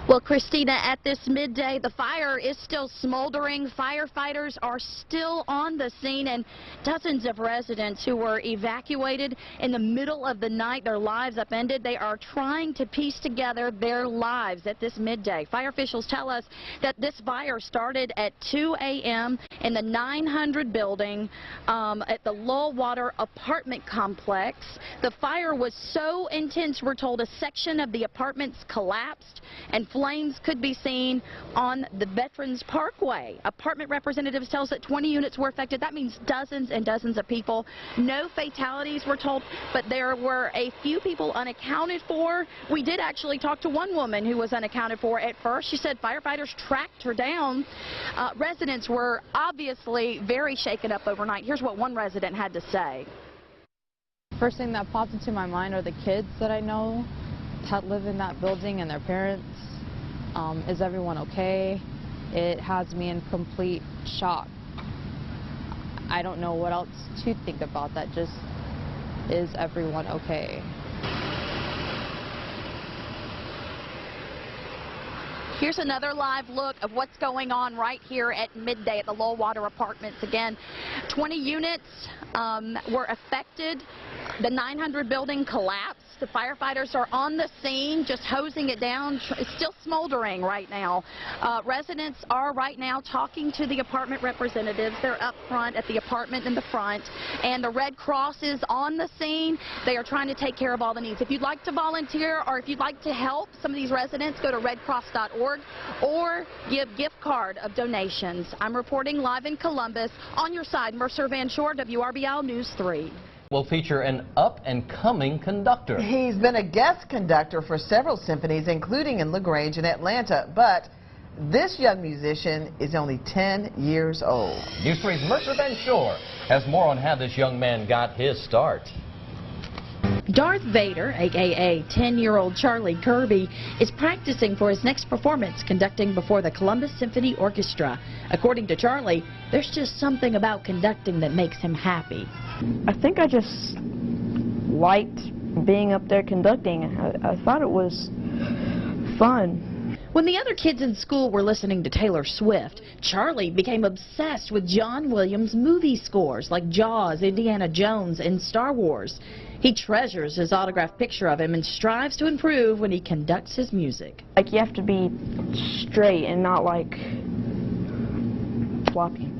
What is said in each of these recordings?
Well, Christina, at this midday, the fire is still smoldering. Firefighters are still on the scene, and dozens of residents who were evacuated in the middle of the night, their lives upended. They are trying to piece together their lives at this midday. Fire officials tell us that this fire started at 2 a.m. in the 900 building at the LULLWATER apartment complex. The fire was so intense, we're told, a section of the apartments collapsed, and flames could be seen on the Veterans Parkway. Apartment representatives tell us that 20 units were affected. That means dozens and dozens of people. No fatalities, we're told, but there were a few people unaccounted for. We did actually talk to one woman who was unaccounted for at first. She said firefighters tracked her down. Residents were obviously very shaken up overnight. Here's what one resident had to say. First thing that popped into my mind are the kids that I know that live in that building and their parents. Is everyone okay? It has me in complete shock. I don't know what else to think about that. Just, is everyone okay? Here's another live look of what's going on right here at midday at the LULLWATER apartments. Again, 20 units were affected. The 900 building collapsed. The firefighters are on the scene, just hosing it down. It's still smoldering right now. Residents are right now talking to the apartment representatives. They're up front at the apartment in the front, and the Red Cross is on the scene. They are trying to take care of all the needs. If you'd like to volunteer or if you'd like to help some of these residents, go to redcross.org or give gift card of donations. I'm reporting live in Columbus. On your side, Mercer Van Schoor, WRBL News 3. Will feature an up-and-coming conductor. He's been a guest conductor for several symphonies, including in LaGrange and Atlanta, but this young musician is only 10 years old. News 3's Mercer Van Schoor has more on how this young man got his start. Darth Vader, a.k.a. 10-year-old Charlie Kirby, is practicing for his next performance, conducting before the Columbus Symphony Orchestra. According to Charlie, there's just something about conducting that makes him happy. I think I just liked being up there conducting. I thought it was fun. When the other kids in school were listening to Taylor Swift, Charlie became obsessed with John Williams movie scores like Jaws, Indiana Jones, and Star Wars. He treasures his autographed picture of him and strives to improve when he conducts his music. Like, you have to be straight and not like floppy.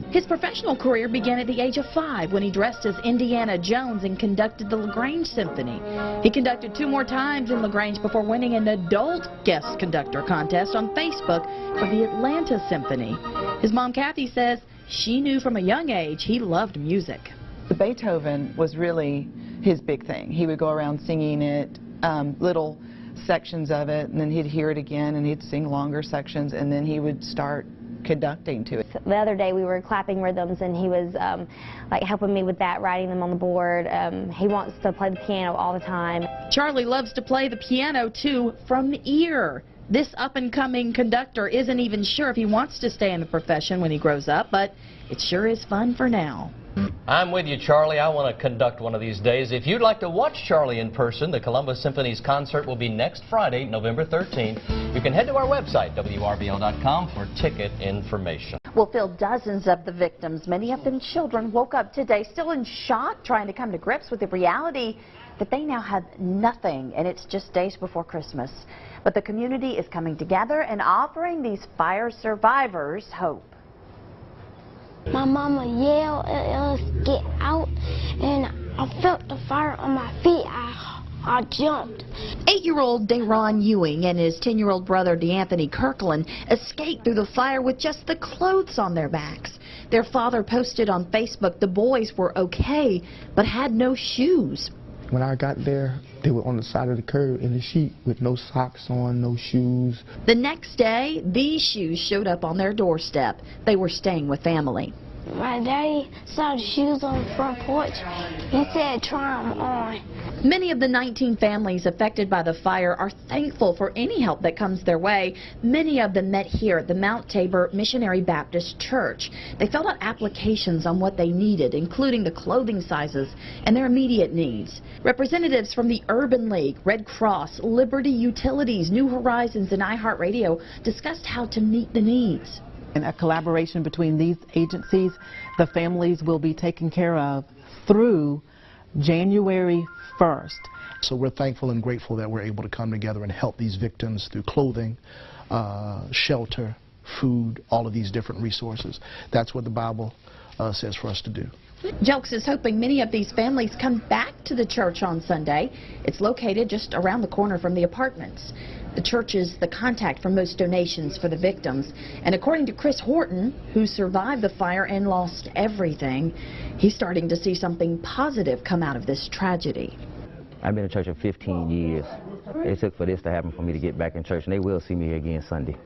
His professional career began at the age of 5 when he dressed as Indiana Jones and conducted the LaGrange Symphony. He conducted 2 more times in LaGrange before winning an adult guest conductor contest on Facebook for the Atlanta Symphony. His mom, Kathy, says she knew from a young age he loved music. The Beethoven was really his big thing. He would go around singing it, little sections of it, and then he'd hear it again, and he'd sing longer sections, and then he would start conducting to it. The other day we were clapping rhythms, and he was like helping me with that, writing them on the board. He wants to play the piano all the time. Charlie loves to play the piano too, from ear. This up-and-coming conductor isn't even sure if he wants to stay in the profession when he grows up, but it sure is fun for now. I'm with you, Charlie. I want to conduct one of these days. If you'd like to watch Charlie in person, the Columbus Symphony's concert will be next Friday, November 13th. You can head to our website, WRBL.com, for ticket information. We'll feel dozens of the victims, many of them children, woke up today still in shock, trying to come to grips with the reality that they now have nothing, and it's just days before Christmas. But the community is coming together and offering these fire survivors hope. My mama yelled at us, "Get out," and I felt the fire on my feet. I jumped. 8-year-old DAYRON Ewing and his 10-year-old brother DeAnthony Kirkland escaped through the fire with just the clothes on their backs. Their father posted on Facebook the boys were okay, but had no shoes. When I got there, they were on the side of the curb in the sheet with no socks on, no shoes. The next day, these shoes showed up on their doorstep. They were staying with family. My daddy saw the shoes on the front porch. He said, try them on. Many of the 19 families affected by the fire are thankful for any help that comes their way. Many of them met here at the Mount Tabor Missionary Baptist Church. They filled out applications on what they needed, including the clothing sizes and their immediate needs. Representatives from the Urban League, Red Cross, Liberty Utilities, New Horizons, and iHeartRadio discussed how to meet the needs. In a collaboration between these agencies, the families will be taken care of through January 1st. So we're thankful and grateful that we're able to come together and help these victims through clothing, shelter, food, all of these different resources. That's what the Bible says for us to do. Jelks is hoping many of these families come back to the church on Sunday. It's located just around the corner from the apartments. The church is the contact for most donations for the victims. And according to Chris Horton, who survived the fire and lost everything, he's starting to see something positive come out of this tragedy. I've been in church for 15 years. It took for this to happen for me to get back in church, and they will see me here again Sunday.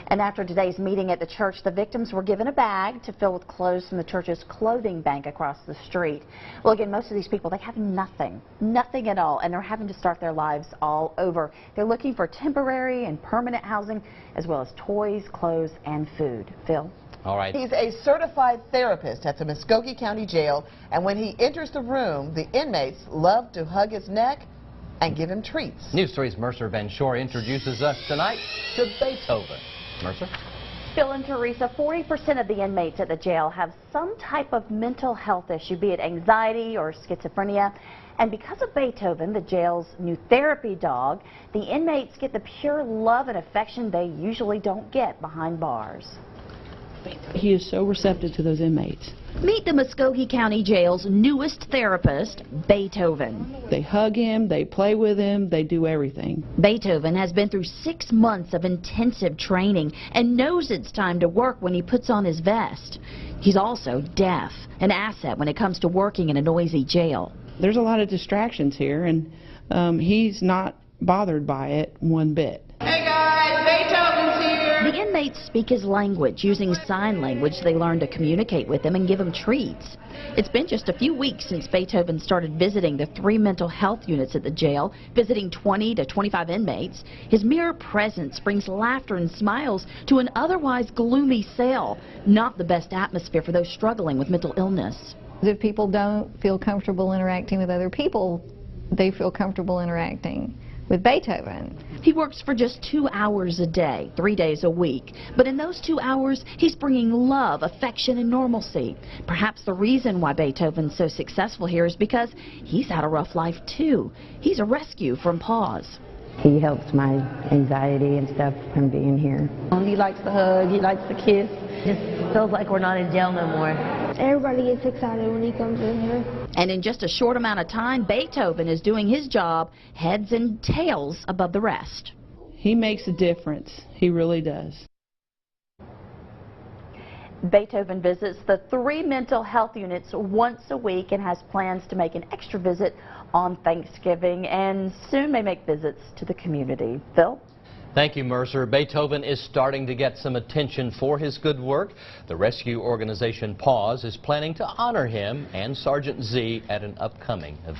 And after today's meeting at the church, the victims were given a bag to fill with clothes from the church's clothing bank across the street. Well, again, most of these people, they have nothing at all, and they're having to start their lives all over. They're looking for temporary and permanent housing, as well as toys, clothes, and food. Phil? All right. He's a certified therapist at the Muskogee County Jail, and when he enters the room, the inmates love to hug his neck and give him treats. News 3's Mercer Van Shore introduces us tonight to Beethoven. Mercer? Phil and Teresa, 40% of the inmates at the jail have some type of mental health issue, be it anxiety or schizophrenia. And because of Beethoven, the jail's new therapy dog, the inmates get the pure love and affection they usually don't get behind bars. He is so receptive to those inmates. Meet the Muskogee County Jail's newest therapist, Beethoven. They hug him, they play with him, they do everything. Beethoven has been through 6 months of intensive training and knows it's time to work when he puts on his vest. He's also deaf, an asset when it comes to working in a noisy jail. There's a lot of distractions here, and he's not bothered by it one bit. Hey guys, Beethoven's here! The inmates speak his language using sign language they learn to communicate with him and give him treats. It's been just a few weeks since Beethoven started visiting the 3 mental health units at the jail, visiting 20 to 25 inmates. His mere presence brings laughter and smiles to an otherwise gloomy cell. Not the best atmosphere for those struggling with mental illness. If people don't feel comfortable interacting with other people, they feel comfortable interacting with Beethoven. He works for just 2 hours a day, 3 days a week. But in those 2 hours, he's bringing love, affection, and normalcy. Perhaps the reason why Beethoven's so successful here is because he's had a rough life, too. He's a rescue from PAWS. He helps my anxiety and stuff from being here. He likes the hug, he likes the kiss. Just feels like we're not in jail no more. Everybody gets excited when he comes in here. And in just a short amount of time, Beethoven is doing his job heads and tails above the rest. He makes a difference. He really does. Beethoven visits the 3 mental health units once a week and has plans to make an extra visit on Thanksgiving and soon may make visits to the community. Phil? Thank you, Mercer. Beethoven is starting to get some attention for his good work. The rescue organization PAWS is planning to honor him and Sergeant Z at an upcoming event.